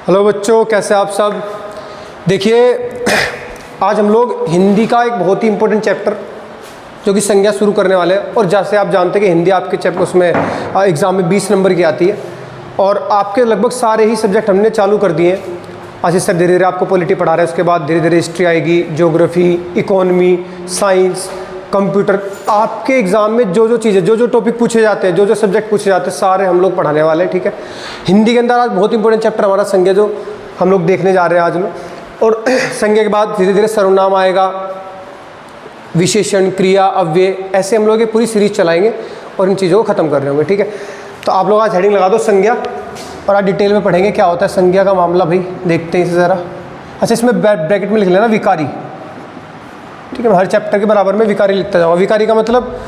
Hello बच्चों, कैसे आप सब। देखिए, आज हम लोग हिंदी का एक बहुत ही इंपॉर्टेंट चैप्टर जो कि संज्ञा शुरू करने वाले हैं। और जैसे आप जानते हैं कि हिंदी आपके चैप्टर उसमें एग्ज़ाम में 20 नंबर की आती है और आपके लगभग सारे ही सब्जेक्ट हमने चालू कर दिए हैं। आशीष सर धीरे धीरे आपको पॉलिटी पढ़ा रहे हैं, उसके बाद धीरे धीरे हिस्ट्री आएगी, ज्योग्राफी, इकोनॉमी, साइंस, कंप्यूटर। आपके एग्ज़ाम में जो चीज़ें, जो टॉपिक पूछे जाते हैं, जो सब्जेक्ट पूछे जाते हैं, सारे हम लोग पढ़ाने वाले हैं। ठीक है। हिंदी के अंदर आज बहुत इंपॉर्टेंट चैप्टर हमारा संज्ञा जो हम लोग देखने जा रहे हैं आज में। और संज्ञा के बाद धीरे धीरे सर्वनाम आएगा, विशेषण, क्रिया, अव्यय, ऐसे हम लोग ये पूरी सीरीज चलाएंगे और इन चीज़ों को ख़त्म कर रहे होंगे। ठीक है। तो आप लोग आज हेडिंग लगा दो संज्ञा, और आज डिटेल में पढ़ेंगे क्या होता है संज्ञा का मामला। भाई देखते हैं इसे ज़रा। अच्छा, इसमें ब्रैकेट में लिख लेना विकारी। ठीक है। मैं हर चैप्टर के बराबर में विकारी लिखता जाऊँगा। विकारी का मतलब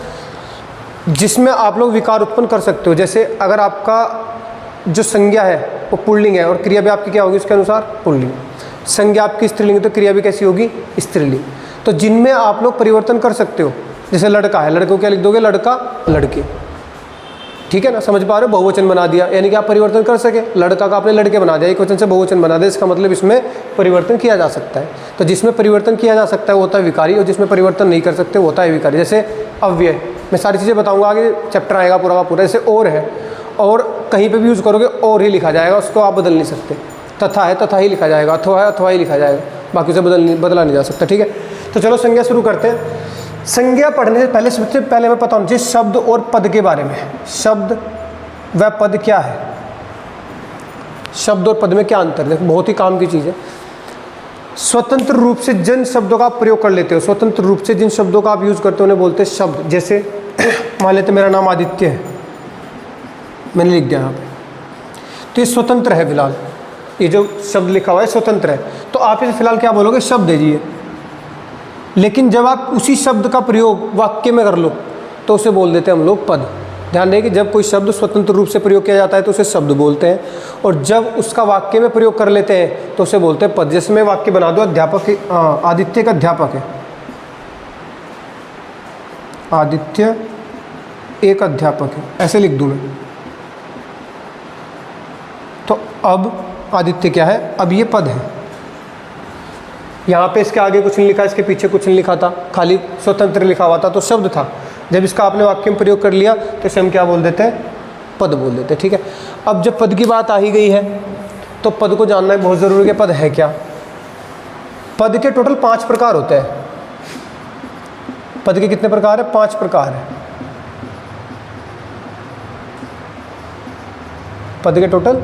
जिसमें आप लोग विकार उत्पन्न कर सकते हो। जैसे अगर आपका जो संज्ञा है वो पुल्लिंग है और क्रिया भी आपकी क्या होगी उसके अनुसार पुल्लिंग। संज्ञा आपकी स्त्रीलिंग है तो क्रिया भी कैसी होगी, स्त्रीलिंग। तो जिनमें आप लोग परिवर्तन कर सकते हो, जैसे लड़का है, लड़के को क्या लिख दोगे, लड़का, लड़के। ठीक है ना, समझ पा रहे हो। बहुवचन बना दिया यानी कि आप परिवर्तन कर सके। लड़का का आपने लड़के बना दिया, एक वचन से बहुवचन बना दिया, इसका मतलब इसमें परिवर्तन किया जा सकता है। तो जिसमें परिवर्तन किया जा सकता है वो होता है विकारी, और जिसमें परिवर्तन नहीं कर सकते वो होता है विकारी। जैसे अव्यय, मैं सारी चीज़ें बताऊंगा, आगे चैप्टर आएगा पूरा का पूरा। जैसे और है, और कहीं पर भी यूज़ करोगे और ही लिखा जाएगा, उसको आप बदल नहीं सकते। तथा है, तथा ही लिखा जाएगा। अथवा है, अथवा ही लिखा जाएगा, बाकी उसे बदला नहीं जा सकता। ठीक है। तो चलो संज्ञा शुरू करते हैं। संज्ञा पढ़ने से पहले सबसे पहले मैं बताऊँ जी शब्द और पद के बारे में। शब्द व पद क्या है, शब्द और पद में क्या अंतर है, बहुत ही काम की चीज़ है। स्वतंत्र रूप से जिन शब्दों का आप प्रयोग कर लेते हो, स्वतंत्र रूप से जिन शब्दों का आप यूज़ करते हो उन्हें बोलते हैं शब्द। जैसे मान लेते मेरा नाम आदित्य है, मैंने लिख दिया यहाँ पे, तो ये स्वतंत्र है फिलहाल। ये जो शब्द लिखा हुआ है स्वतंत्र है, तो आप इसे फिलहाल क्या बोलोगे, शब्द दीजिए। लेकिन जब आप उसी शब्द का प्रयोग वाक्य में कर लो तो उसे बोल देते हैं हम लोग पद। ध्यान दें कि जब कोई शब्द स्वतंत्र रूप से प्रयोग किया जाता है तो उसे शब्द बोलते हैं, और जब उसका वाक्य में प्रयोग कर लेते हैं तो उसे बोलते हैं पद। जैसे मैं वाक्य बना दूँ, अध्यापक, आदित्य का अध्यापक है, आदित्य एक अध्यापक है, ऐसे लिख दूँ मैं। तो अब आदित्य क्या है, अब ये पद है। यहाँ पे इसके आगे कुछ नहीं लिखा, इसके पीछे कुछ नहीं लिखा था, खाली स्वतंत्र लिखा हुआ था, तो शब्द था। जब इसका आपने वाक्य में प्रयोग कर लिया तो इसे हम क्या बोल देते हैं, पद बोल देते हैं। ठीक है। अब जब पद की बात आ ही गई है तो पद को जानना बहुत ज़रूरी है। पद है क्या। पद के टोटल 5 प्रकार होते हैं। पद के कितने प्रकार है, 5 प्रकार है पद के टोटल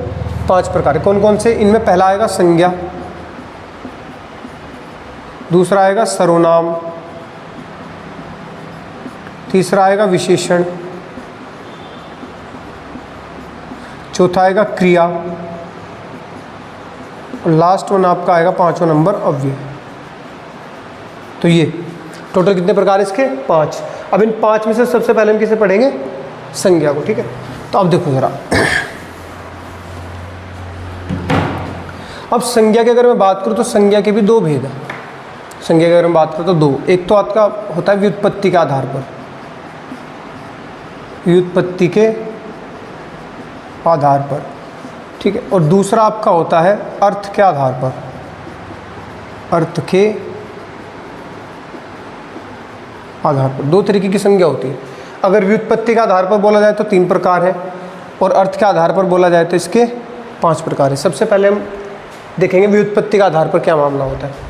5 प्रकार है। कौन कौन से, इनमें पहला आएगा संज्ञा, दूसरा आएगा सर्वनाम, तीसरा आएगा विशेषण, चौथा आएगा क्रिया, और लास्ट वन आपका आएगा 5वां नंबर अव्यय। तो ये टोटल कितने प्रकार है इसके, 5। अब इन 5 में से सबसे पहले हम किसे पढ़ेंगे, संज्ञा को। ठीक है। तो अब देखो जरा, अब संज्ञा की अगर मैं बात करूँ तो संज्ञा के भी 2 भेद हैं। संज्ञा की अगर मैं बात करूँ तो 2, एक तो आपका होता है व्युत्पत्ति के आधार पर, व्युत्पत्ति के आधार पर। ठीक है। और दूसरा आपका होता है अर्थ के आधार पर, अर्थ के आधार पर। 2 तरीके की संज्ञा होती है। अगर व्युत्पत्ति के आधार पर बोला जाए तो 3 प्रकार है, और अर्थ के आधार पर बोला जाए तो इसके 5 प्रकार है। सबसे पहले हम देखेंगे व्युत्पत्ति के आधार पर क्या मामला होता है।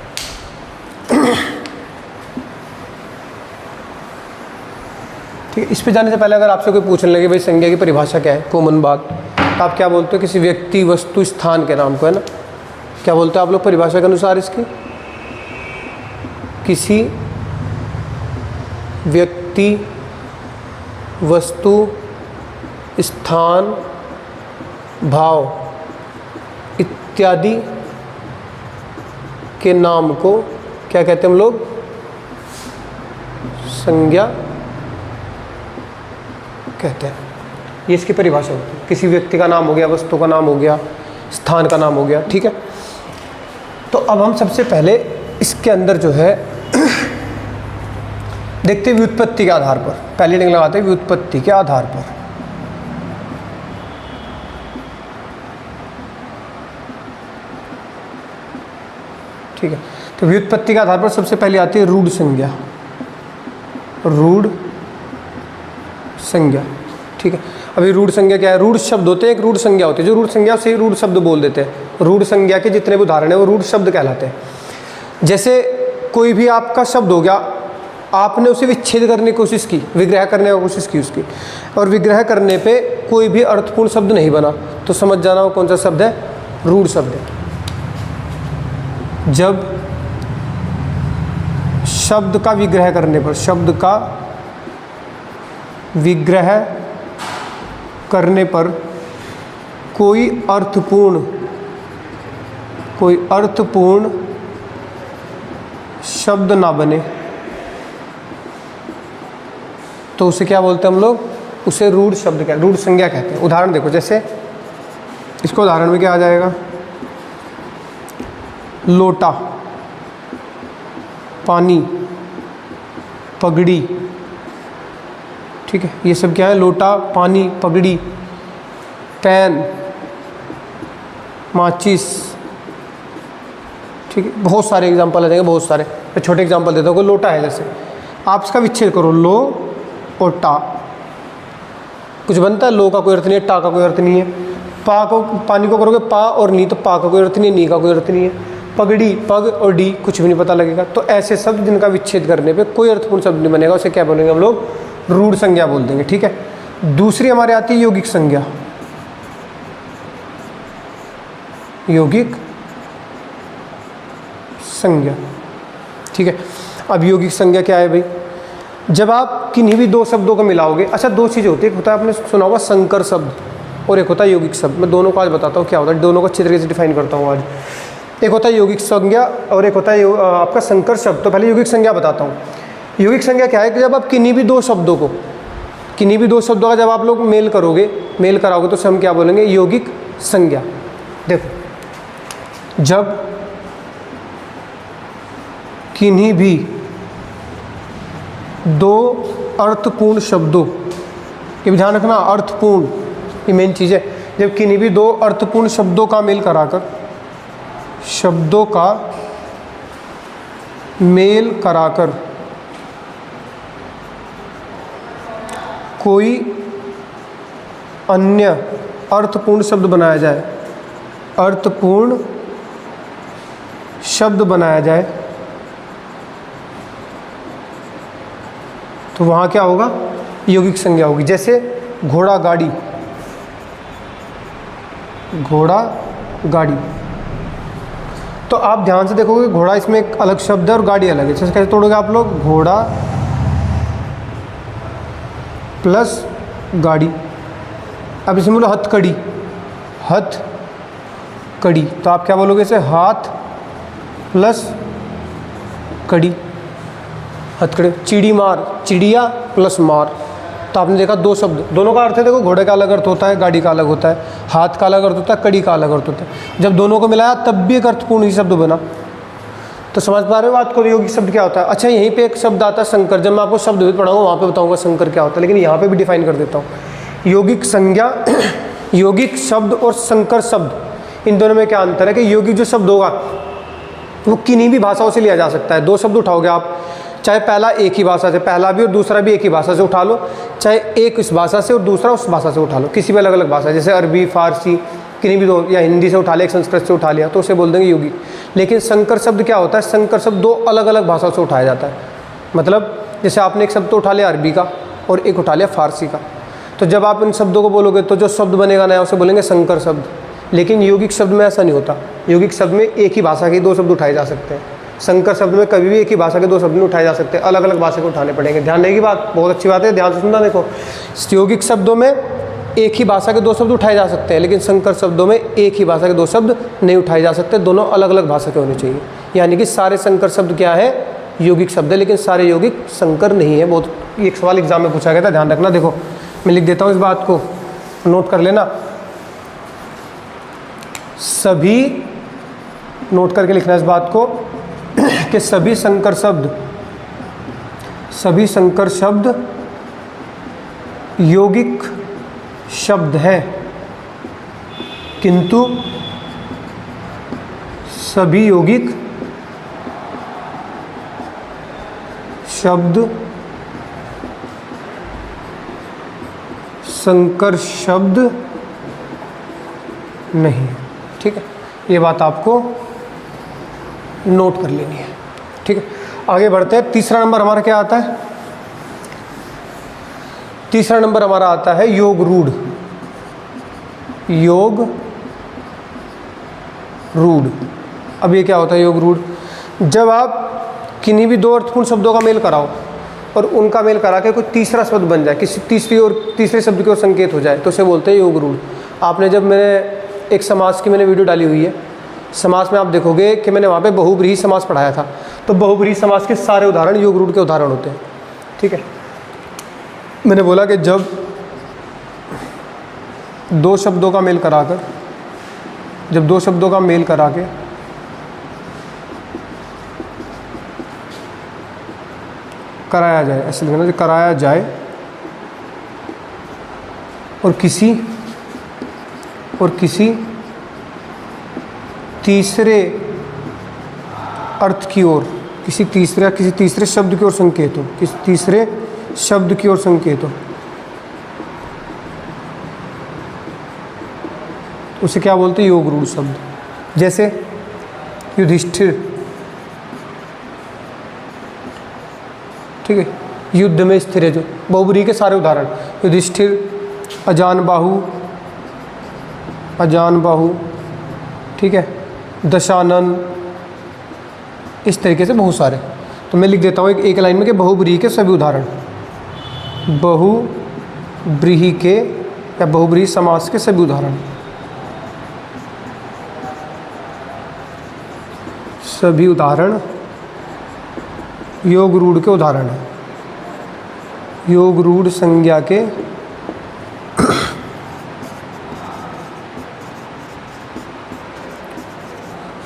ठीक है। इस पे जाने से पहले अगर आपसे कोई पूछने लगे भाई संज्ञा की परिभाषा क्या है, कॉमन बात, तो आप क्या बोलते हो, किसी व्यक्ति, वस्तु, स्थान के नाम को, है ना। क्या बोलते हो आप लोग परिभाषा के अनुसार इसकी, किसी व्यक्ति, वस्तु, स्थान, भाव इत्यादि के नाम को क्या कहते हैं हम लोग, संज्ञा कहते हैं। ये इसकी परिभाषा होती है। किसी व्यक्ति का नाम हो गया, वस्तु का नाम हो गया, स्थान का नाम हो गया। ठीक है। तो अब हम सबसे पहले इसके अंदर जो है देखते हैं व्युत्पत्ति के आधार पर। पहले लिंक लगाते हैं व्युत्पत्ति के आधार पर। ठीक है। तो व्युत्पत्ति के आधार पर सबसे पहले आती है रूढ़ संज्ञा, रूढ़ संज्ञा, ठीक है। अभी रूढ़ संज्ञा क्या है? रूढ़ शब्द होते हैं, एक रूढ़ संज्ञा होती है, जो रूढ़ संज्ञा से ही रूढ़ शब्द बोल देते हैं। रूढ़ संज्ञा के जितने भी उदाहरण है वो रूढ़ शब्द कहलाते हैं। जैसे कोई भी आपका शब्द हो गया, आपने उसे विच्छेद करने की कोशिश की, विग्रह करने की कोशिश की उसकी, और विग्रह करने पे कोई भी अर्थपूर्ण शब्द नहीं बना, तो समझ जाना वो कौन सा शब्द है? रूढ़ शब्द है। जब शब्द का विग्रह करने पर, शब्द का विग्रह करने पर कोई अर्थपूर्ण शब्द ना बने, तो उसे क्या बोलते हैं हम लोग? उसे रूढ़ शब्द क्या, रूढ़ संज्ञा कहते हैं। उदाहरण देखो, जैसे इसको उदाहरण में क्या आ जाएगा? लोटा, पानी, पगड़ी, ठीक है, ये सब क्या है? लोटा, पानी, पगड़ी, पेन, माचिस, ठीक है। बहुत सारे एग्जांपल आ जाएंगे, बहुत सारे। मैं छोटे एग्जांपल देता हूँ। कोई लोटा है, जैसे आप इसका विच्छेद करो, लो और टा, कुछ बनता है? लो का कोई अर्थ नहीं है, टा का कोई अर्थ नहीं है। पा को, पानी को करोगे पा और नी, तो पा का कोई अर्थ नहीं है, नी का कोई अर्थ नहीं है। पगड़ी, पग और डी, कुछ भी नहीं पता लगेगा। तो ऐसे शब्द जिनका विच्छेद करने पे कोई अर्थपूर्ण शब्द नहीं बनेगा, उसे क्या बोलेंगे हम लोग? रूढ़ संज्ञा बोल देंगे, ठीक है। दूसरी हमारे आती है यौगिक संज्ञा, यौगिक संज्ञा, ठीक है। अब यौगिक संज्ञा क्या है भाई? जब आप किन्हीं भी दो शब्दों को मिलाओगे, अच्छा दो चीज़ होती है, एक होता है आपने सुना होगा संकर शब्द, और एक होता है यौगिक शब्द। मैं दोनों को आज बताता हूँ क्या होता है, दोनों को अच्छी तरीके से डिफाइन करता हूँ आज। एक होता है यौगिक संज्ञा और एक होता है आपका संकर शब्द। तो पहले यौगिक संज्ञा बताता हूँ। यौगिक संज्ञा क्या है कि जब आप किन्हीं भी दो शब्दों का जब आप लोग मेल कराओगे, तो हम क्या बोलेंगे? यौगिक संज्ञा। देखो, जब किन्हीं भी दो अर्थपूर्ण शब्दों, ये भी ध्यान रखना, अर्थपूर्ण, ये मेन चीज़ है। जब किन्हीं भी दो अर्थपूर्ण शब्दों का मेल कराकर कोई अन्य अर्थपूर्ण शब्द बनाया जाए, तो वहाँ क्या होगा? यौगिक संज्ञा होगी। जैसे घोड़ा, गाड़ी, तो आप ध्यान से देखोगे, घोड़ा इसमें एक अलग शब्द है और गाड़ी अलग है। जैसे कैसे तोड़ोगे आप लोग? घोड़ा प्लस गाड़ी। अब इसमें बोलो हथकड़ी, तो आप क्या बोलोगे इसे? हाथ प्लस कड़ी, हथकड़ी। चिड़ी मार, चिड़िया प्लस मार, तो आपने देखा दो शब्द, दोनों का अर्थ है। देखो, घोड़े का अलग अर्थ होता है, गाड़ी का अलग होता है, हाथ का अलग अर्थ होता है, कड़ी का अलग अर्थ होता है। जब दोनों को मिलाया तब भी एक अर्थपूर्ण ही शब्द बना। तो समझ पा रहे हो बात को? यौगिक शब्द क्या होता है? अच्छा, यहीं पे एक शब्द आता है संकर। जब मैं आपको शब्द भी पढ़ाऊंगा वहाँ पे बताऊंगा संकर क्या होता है, लेकिन यहाँ पे भी डिफाइन कर देता हूँ। यौगिक संज्ञा, यौगिक शब्द और संकर शब्द, इन दोनों में क्या अंतर है? कि यौगिक जो शब्द होगा वो किन्हीं भी भाषाओं से लिया जा सकता है। दो शब्द उठाओगे आप, चाहे पहला एक ही भाषा से, पहला भी और दूसरा भी एक ही भाषा से उठा लो, चाहे एक इस भाषा से और दूसरा उस भाषा से उठा लो, किसी भी अलग अलग भाषा, जैसे अरबी, फारसी, किन्हीं भी दो, या हिंदी से उठा लिया, एक संस्कृत से उठा लिया, तो उसे बोल देंगे यौगिक। लेकिन संकर शब्द क्या होता है? संकर शब्द दो अलग अलग भाषाओं से उठाया जाता है। मतलब जैसे आपने एक शब्द तो उठा लिया अरबी का और एक उठा लिया फारसी का, तो जब आप इन शब्दों को बोलोगे तो जो शब्द बनेगा नया उसे बोलेंगे संकर शब्द। लेकिन यौगिक शब्द में ऐसा नहीं होता। यौगिक शब्द में एक ही भाषा के दो शब्द उठाए जा सकते हैं। संकर शब्द में कभी भी एक ही भाषा के दो शब्द नहीं उठाए जा सकते, अलग अलग भाषा को उठाने पड़ेंगे। ध्यान देने की बात, बहुत अच्छी बात है, ध्यान से सुनना। देखो, यौगिक शब्दों में एक ही भाषा के दो शब्द उठाए जा सकते हैं, लेकिन संकर शब्दों में एक ही भाषा के दो शब्द नहीं उठाए जा सकते, दोनों अलग अलग भाषा के होने चाहिए। यानी कि सारे संकर शब्द क्या है? यौगिक शब्द है, लेकिन सारे यौगिक संकर नहीं है। बहुत, एक सवाल एग्जाम में पूछा गया था, ध्यान रखना। देखो, मैं लिख देता हूँ, इस बात को नोट कर लेना, सभी नोट करके लिखना इस बात को कि सभी संकर शब्द यौगिक शब्द हैं, किंतु सभी यौगिक शब्द संकर शब्द नहीं। ठीक है, ये बात आपको नोट कर लेनी है। ठीक है, आगे बढ़ते हैं। तीसरा नंबर हमारा क्या आता है? तीसरा नंबर हमारा आता है योग रूढ़। योग रूढ़। अब ये क्या होता है योग रूढ़? जब आप किन्हीं भी दो अर्थपूर्ण शब्दों का मेल कराओ और उनका मेल करा के कोई तीसरा शब्द बन जाए, किसी तीसरे शब्द की ओर संकेत हो जाए, तो उसे बोलते हैं योग रूढ़। आपने जब मैंने एक समास की वीडियो डाली हुई है, समास में आप देखोगे कि मैंने वहाँ पे बहुब्रीहि समास पढ़ाया था। तो बहुब्रीहि समास के सारे उदाहरण योग रूढ़ के उदाहरण होते हैं। ठीक है, मैंने बोला कि जब दो शब्दों का मेल कराकर कराया जाए, ऐसे लिखना, कराया जाए और किसी तीसरे अर्थ की ओर, किसी तीसरे शब्द की ओर संकेत हो, किसी तीसरे शब्द की ओर संकेत हो, उसे क्या बोलते हैं? योग रूढ़ शब्द। जैसे युधिष्ठिर, ठीक है, युद्ध में स्थिर है, जो बहुब्रीहि के सारे उदाहरण। युधिष्ठिर, अजान बाहु, ठीक है, दशानन, इस तरीके से बहुत सारे। तो मैं लिख देता हूँ एक लाइन में कि बहुब्रीहि के सभी उदाहरण, बहुब्रीहि के या बहुब्रीहि समास के सभी उदाहरण, सभी उदाहरण योग रूढ़ के उदाहरण है। योग रूढ़ संज्ञा के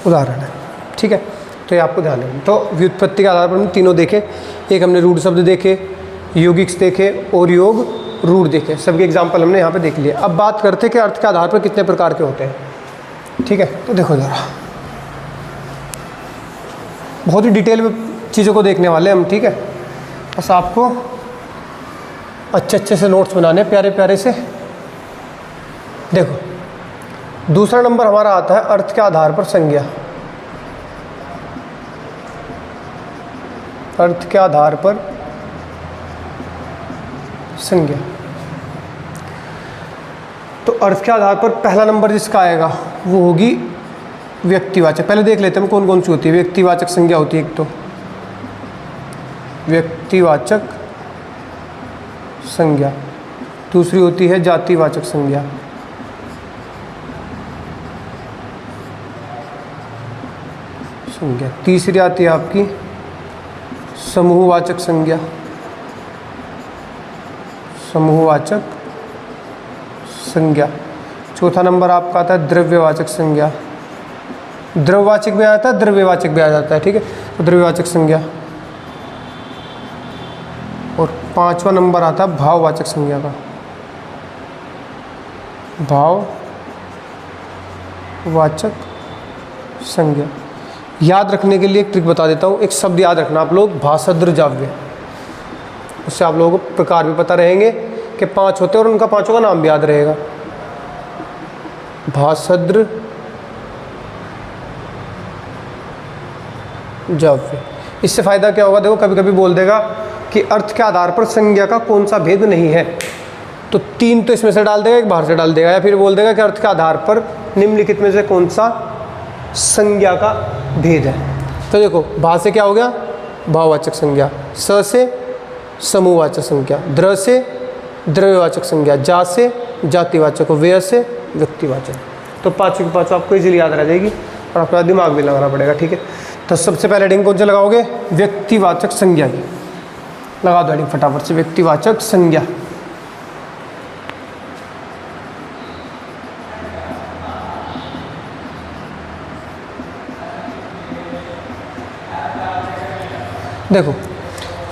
उदाहरण है। ठीक है, तो ये आपको ध्यान रखना। तो व्युत्पत्ति के आधार पर हमने तीनों देखे। एक हमने रूढ़ शब्द देखे, यौगिक्स देखे और योग रूढ़ देखे। सबके एग्जाम्पल हमने यहाँ पे देख लिए। अब बात करते हैं कि अर्थ के आधार पर कितने प्रकार के होते हैं। ठीक है, तो देखो ज़रा, बहुत ही डिटेल में चीज़ों को देखने वाले हम। ठीक है, बस आपको अच्छे से नोट्स बनाने, प्यारे प्यारे से। देखो, दूसरा नंबर हमारा आता है अर्थ के आधार पर संज्ञा। अर्थ के आधार पर संज्ञा। तो अर्थ के आधार पर पहला नंबर जिसका आएगा वो होगी व्यक्तिवाचक। पहले देख लेते हैं कौन कौन सी होती है। व्यक्तिवाचक संज्ञा होती है एक, तो व्यक्तिवाचक संज्ञा। दूसरी होती है जातिवाचक संज्ञा। तीसरी आती है आपकी समूहवाचक संज्ञा। समूहवाचक संज्ञा। चौथा नंबर आपका आता है द्रव्यवाचक संज्ञा। द्रव्यवाचक भी आ जाता है, द्रव्यवाचक भी आ जाता है। ठीक है, तो द्रव्यवाचक संज्ञा। और पांचवा नंबर आता है भाववाचक संज्ञा का। भाववाचक संज्ञा। याद रखने के लिए एक ट्रिक बता देता हूँ। एक शब्द याद रखना आप लोग, भाषद्र जाव्य। उससे आप लोगों को प्रकार भी पता रहेंगे कि 5 होते हैं और उनका 5 का नाम भी याद रहेगा। भाषद्र जाव्य। इससे फ़ायदा क्या होगा? देखो, कभी कभी बोल देगा कि अर्थ के आधार पर संज्ञा का कौन सा भेद नहीं है, तो 3 तो इसमें से डाल देगा, एक बाहर से डाल देगा। या फिर बोल देगा कि अर्थ के आधार पर निम्नलिखित में से कौन सा संज्ञा का भेद है। तो देखो, भा से क्या हो गया? भाववाचक संज्ञा। स से समूहवाचक संज्ञा। द्र से द्रव्यवाचक संज्ञा। जा से जातिवाचक। व्यय से व्यक्तिवाचक। तो 5 के 5 आपको इजीली याद रह जाएगी और आपका दिमाग भी लगाना पड़ेगा। ठीक है, तो सबसे पहले हेडिंग कौन से लगाओगे? व्यक्तिवाचक संज्ञा की लगा दो हेडिंग फटाफट से। व्यक्तिवाचक संज्ञा। देखो,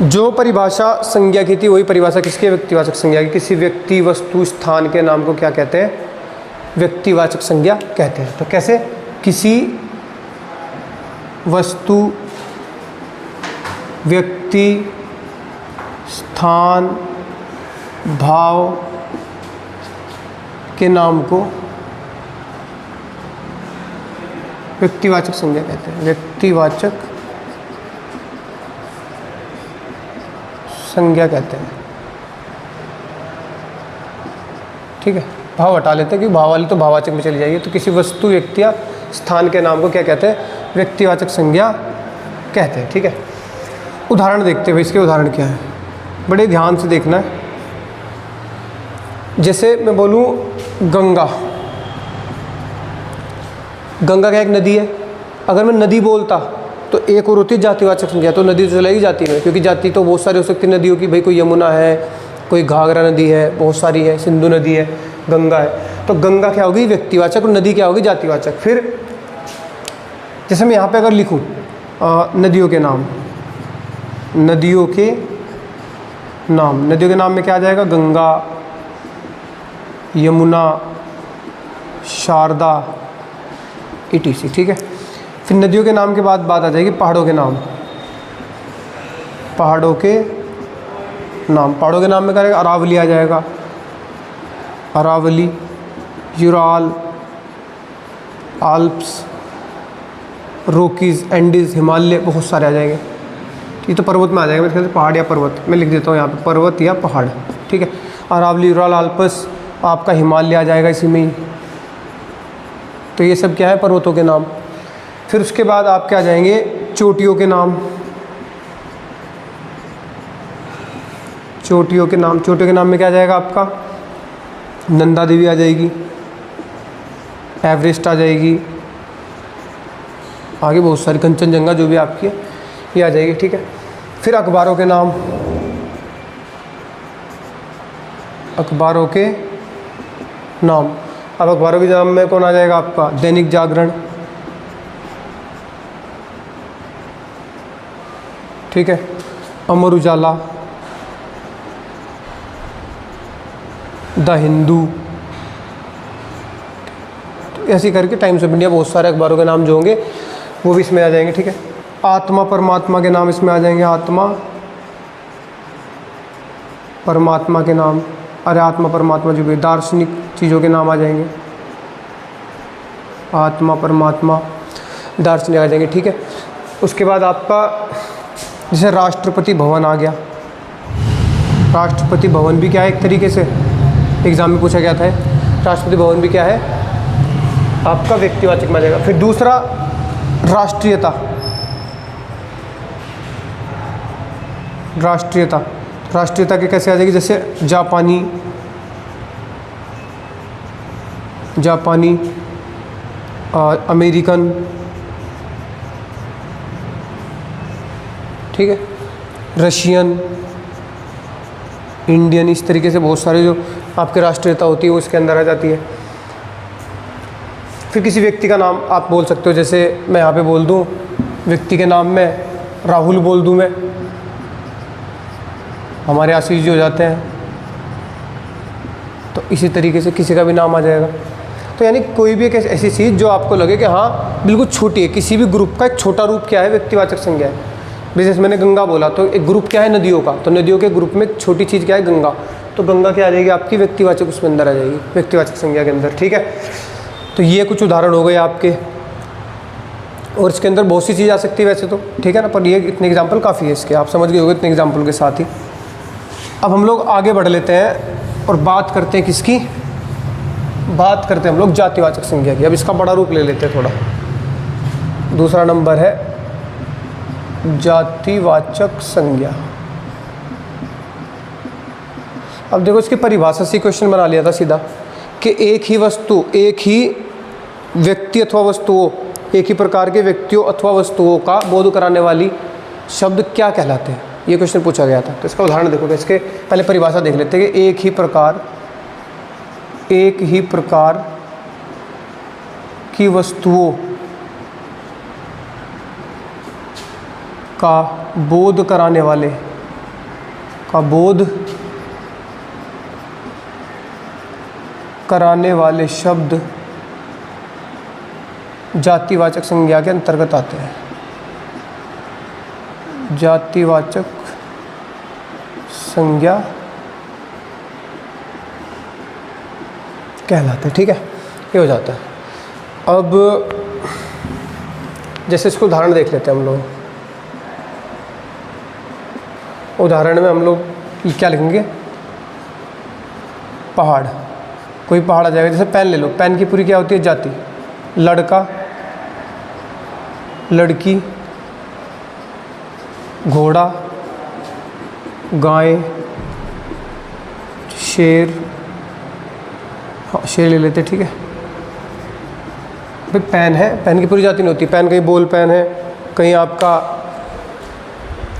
जो परिभाषा संज्ञा की थी वही परिभाषा किसकी? व्यक्तिवाचक संज्ञा की। किसी व्यक्ति, वस्तु, स्थान के नाम को क्या कहते हैं? व्यक्तिवाचक संज्ञा कहते हैं। तो कैसे? किसी वस्तु, व्यक्ति, स्थान भाव के नाम को व्यक्तिवाचक संज्ञा कहते हैं। व्यक्तिवाचक संज्ञा कहते हैं। ठीक है, भाव हटा लेते हैं क्योंकि भाव वाली तो भाववाचक में चली जाएगी। तो किसी वस्तु, व्यक्ति या स्थान के नाम को क्या कहते हैं? व्यक्तिवाचक संज्ञा कहते हैं। ठीक है, उदाहरण देखते हैं। इसके उदाहरण क्या है, बड़े ध्यान से देखना है। जैसे मैं बोलूँ गंगा, गंगा क्या एक नदी है। अगर मैं नदी बोलता तो एक और होती है जातिवाचक संज्ञा, तो नदी तो चलेगी जाति में, क्योंकि जाति तो बहुत सारी हो सकती है नदियों की। भाई कोई यमुना है, कोई घाघरा नदी है, बहुत सारी है, सिंधु नदी है, गंगा है। तो गंगा क्या होगी? व्यक्तिवाचक, और नदी क्या होगी? जातिवाचक। फिर जैसे मैं यहाँ पे अगर लिखूँ नदियों के नाम, नदियों के नाम, नदियों के नाम में क्या आ जाएगा? गंगा, यमुना, शारदा, ETC। ठीक है, फिर नदियों के नाम के बाद बात आ जाएगी पहाड़ों के नाम। पहाड़ों के नाम, पहाड़ों के नाम में क्या रहेगा? अरावली आ जाएगा, Aravalli, Ural, Alps, Rockies, Andes, Himalaya, बहुत सारे आ जाएंगे। ये तो पर्वत में आ जाएगा मेरे ख्याल से, पहाड़ या पर्वत। मैं लिख देता हूँ यहाँ पे पर्वत या पहाड़। ठीक है, अरावली, यूराल, आल्प्स, आपका हिमालय आ जाएगा इसी में ही। तो ये सब क्या है? पर्वतों के नाम। फिर उसके बाद आप क्या जाएंगे? चोटियों के नाम। चोटियों के नाम, चोटियों के नाम में क्या जाएगा आपका? नंदा देवी आ जाएगी, एवरेस्ट आ जाएगी, आगे बहुत सारी, कंचनजंगा जो भी आपकी है ये आ जाएगी। ठीक है, फिर अखबारों के नाम, अखबारों के नाम। अब अखबारों के नाम में कौन आ जाएगा आपका? दैनिक जागरण। ठीक है, अमर उजाला, द हिंदू। तो ऐसे करके टाइम्स ऑफ इंडिया, बहुत सारे अखबारों के नाम जो होंगे वो भी इसमें आ जाएंगे। ठीक है, आत्मा परमात्मा के नाम इसमें आ जाएंगे। आत्मा परमात्मा के नाम, अरे आत्मा परमात्मा जो भी दार्शनिक चीज़ों के नाम आ जाएंगे। आत्मा परमात्मा दार्शनिक आ जाएंगे। ठीक है, उसके बाद आपका जैसे राष्ट्रपति भवन आ गया। राष्ट्रपति भवन भी क्या है? एक तरीके से एग्जाम में पूछा गया था। राष्ट्रपति भवन भी क्या है? आपका व्यक्तिवाचक में आ जाएगा। फिर दूसरा राष्ट्रीयता। राष्ट्रीयता, राष्ट्रीयता के कैसे आ जाएगी? जैसे जापानी, जापानी, अमेरिकन। ठीक है, रशियन, इंडियन, इस तरीके से बहुत सारे जो आपके राष्ट्रीयता होती है वो इसके अंदर आ जाती है। फिर किसी व्यक्ति का नाम आप बोल सकते हो। जैसे मैं यहाँ पे बोल दूँ व्यक्ति के नाम में राहुल बोल दूँ मैं, हमारे आशीष जी हो जाते हैं। तो इसी तरीके से किसी का भी नाम आ जाएगा। तो यानी कोई भी एक ऐसी चीज़ जो आपको लगे कि हाँ बिल्कुल छोटी है, किसी भी ग्रुप का एक छोटा रूप क्या है? व्यक्तिवाचक संज्ञा है। जैसे मैंने गंगा बोला, तो एक ग्रुप क्या है? नदियों का। तो नदियों के ग्रुप में एक छोटी चीज़ क्या है? गंगा। तो गंगा क्या आ जाएगी आपकी? व्यक्तिवाचक उसमें अंदर आ जाएगी, व्यक्तिवाचक संज्ञा के अंदर। ठीक है, तो ये कुछ उदाहरण हो गए आपके, और इसके अंदर बहुत सी चीज़ आ सकती है वैसे तो। ठीक है ना, पर ये इतने एग्जाम्पल काफ़ी है इसके, आप समझ गए होंगे इतने एग्जाम्पल के साथ ही। अब हम लोग आगे बढ़ लेते हैं और बात करते हैं किसकी? बात करते हैं हम लोग जातिवाचक संज्ञा की। अब इसका बड़ा रूप ले लेते हैं थोड़ा। दूसरा नंबर है जातिवाचक संज्ञा। अब देखो इसकी परिभाषा से क्वेश्चन बना लिया था सीधा कि एक ही वस्तु, एक ही व्यक्ति अथवा वस्तुओं, एक ही प्रकार के व्यक्तियों अथवा वस्तुओं का बोध कराने वाली शब्द क्या कहलाते हैं? ये क्वेश्चन पूछा गया था। तो इसका उदाहरण देखो, इसके पहले परिभाषा देख लेते हैं कि एक ही प्रकार की वस्तुओं का बोध कराने वाले, का बोध कराने वाले शब्द जातिवाचक संज्ञा के अंतर्गत आते हैं। जातिवाचक संज्ञा कहलाते हैं। ठीक है, ये हो जाता है। अब जैसे इसको उदाहरण देख लेते हैं हम लोग। उदाहरण में हम लोग क्या लिखेंगे, पहाड़, कोई पहाड़ आ जाएगा। जैसे पेन ले लो, पेन की पूरी क्या होती है, जाति। लड़का, लड़की, घोड़ा, गाय, शेर, हाँ शेर ले लेते। ठीक है भाई, पेन है, पेन की पूरी जाति नहीं होती। पेन कहीं बॉल पेन है, कहीं आपका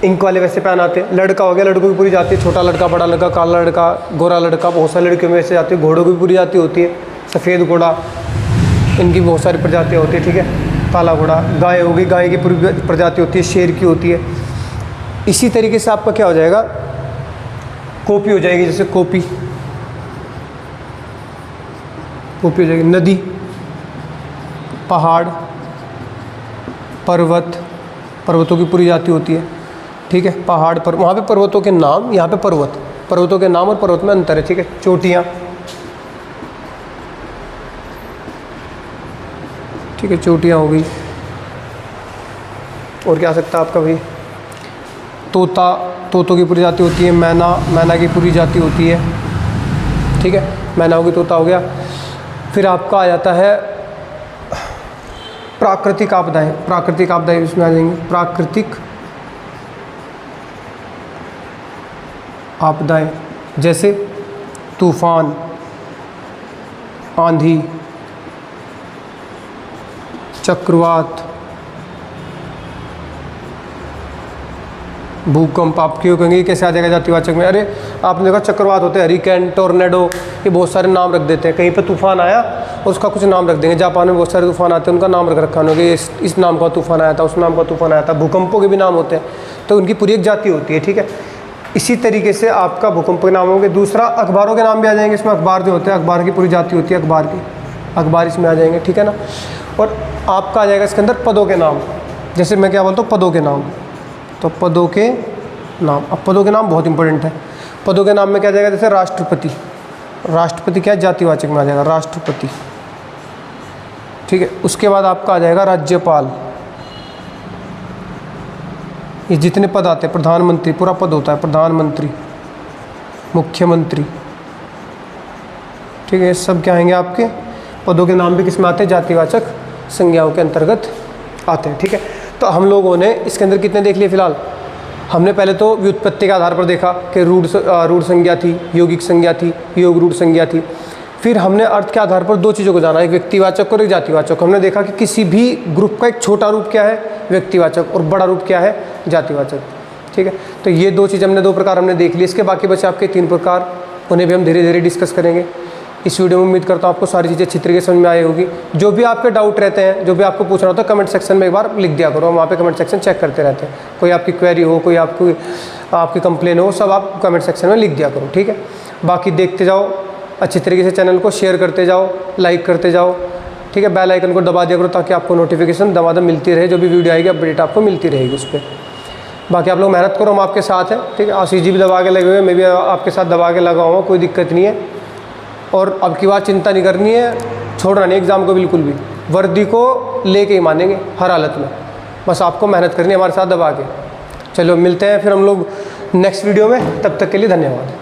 इंक वाले वैसे पेन आते हैं। लड़का हो गया, लड़कों की पूरी जाति है, छोटा लड़का, बड़ा लड़का, काला लड़का, गोरा लड़का, बहुत सारी लड़कियों में वैसे जाती है। घोड़ों की भी पूरी जाति होती है, सफ़ेद घोड़ा, इनकी बहुत सारी प्रजातियाँ होती है। ठीक है, काला घोड़ा। गाय होगी, गाय की पूरी प्रजाति होती है, शेर की होती है। इसी तरीके से आपका क्या हो जाएगा, कॉपी हो जाएगी। जैसे कॉपी, कॉपी हो जाएगी। नदी, पहाड़, पर्वत, पर्वतों की पूरी जाति होती है। ठीक है, पहाड़ पर, वहाँ पे पर्वतों के नाम, यहाँ पे पर्वत, पर्वतों के नाम और पर्वत में अंतर है। ठीक है, चोटियाँ, ठीक है, चोटियाँ हो गई। और क्या आ सकता है आपका भाई, तोता, तोतों की पूरी जाति होती है। मैना, मैना की पूरी जाति होती है। ठीक है, मैना होगी, तोता हो गया। फिर आपका आ जाता है प्राकृतिक आपदाएं। प्राकृतिक आपदाएं इसमें आ जाएंगी। प्राकृतिक आपदाएं जैसे तूफान, आंधी, चक्रवात, भूकंप। आप क्यों कहेंगे कैसे आ जाएगा जातिवाचक में? अरे आपने देखा चक्रवात होते हैं, हरिकेन, टोर्नेडो, ये बहुत सारे नाम रख देते हैं। कहीं पे तूफान आया और उसका कुछ नाम रख देंगे। जापान में बहुत सारे तूफान आते हैं, उनका नाम रख रखा है, इस नाम का तूफान आया था, उस नाम का तूफान आया था। भूकंपों के भी नाम होते हैं, तो उनकी पूरी एक जाति होती है। ठीक है, इसी तरीके से आपका भूकंप के नाम होंगे। दूसरा, अखबारों के नाम भी आ जाएंगे इसमें। अखबार जो होते हैं, अखबार की पूरी जाति होती है, अखबार की, अखबार इसमें आ जाएंगे। ठीक है ना। और आपका आ जाएगा इसके अंदर पदों के नाम। जैसे मैं क्या बोलता हूँ, पदों के नाम, तो पदों के नाम। अब पदों के नाम बहुत इंपॉर्टेंट है। पदों के नाम में क्या जाएगा, जैसे राष्ट्रपति, राष्ट्रपति क्या है, जातिवाचक में आ जाएगा, राष्ट्रपति। ठीक है, उसके बाद आपका आ जाएगा राज्यपाल। ये जितने पद आते हैं, प्रधानमंत्री पूरा पद होता है, प्रधानमंत्री, मुख्यमंत्री। ठीक है, सब क्या आएंगे आपके पदों के नाम भी किस में आते हैं, जातिवाचक संज्ञाओं के अंतर्गत आते हैं। ठीक है, तो हम लोगों ने इसके अंदर कितने देख लिए फिलहाल? हमने पहले तो व्युत्पत्ति के आधार पर देखा कि रूढ़ संज्ञा थी, यौगिक संज्ञा थी, योग रूढ़ संज्ञा थी। फिर हमने अर्थ के आधार पर दो चीज़ों को जाना, एक व्यक्तिवाचक और एक जातिवाचक। हमने देखा कि किसी भी ग्रुप का एक छोटा रूप क्या है, व्यक्तिवाचक, और बड़ा रूप क्या है, जातिवाचक। ठीक है, तो ये दो चीज़ हमने, दो प्रकार हमने देख ली। इसके बाकी बचे आपके तीन प्रकार, उन्हें भी हम धीरे धीरे डिस्कस करेंगे इस वीडियो में। उम्मीद करता हूँ आपको सारी चीज़ें अच्छी तरीके से समझ में आई होगी। जो भी आपके डाउट रहते हैं, जो भी आपको पूछना होता है, कमेंट सेक्शन में एक बार लिख दिया करो। हम वहाँ पे कमेंट सेक्शन चेक करते रहते हैं। कोई आपकी क्वेरी हो, कोई आपकी कंप्लेन हो, सब आप कमेंट सेक्शन में लिख दिया करो। ठीक है, बाकी देखते जाओ अच्छी तरीके से, चैनल को शेयर करते जाओ, लाइक करते जाओ। ठीक है, बेल आइकन को दबा दिया करो ताकि आपको नोटिफिकेशन दबादम मिलती रहे। जो भी वीडियो आएगी अपडेट आपको मिलती रहेगी उस पर। बाकी आप लोग मेहनत करो, हम आपके साथ हैं। ठीक है, आशीष जी भी दबा के लगे हुए, मैं भी आपके साथ दबा के लगा हुआ, कोई दिक्कत नहीं है। और अब की बात चिंता नहीं करनी है, छोड़ना नहीं एग्ज़ाम को बिल्कुल भी। वर्दी को लेके ही मानेंगे हर हालत में, बस आपको मेहनत करनी है हमारे साथ दबा के। चलो मिलते हैं फिर हम लोग नेक्स्ट वीडियो में, तब तक के लिए धन्यवाद।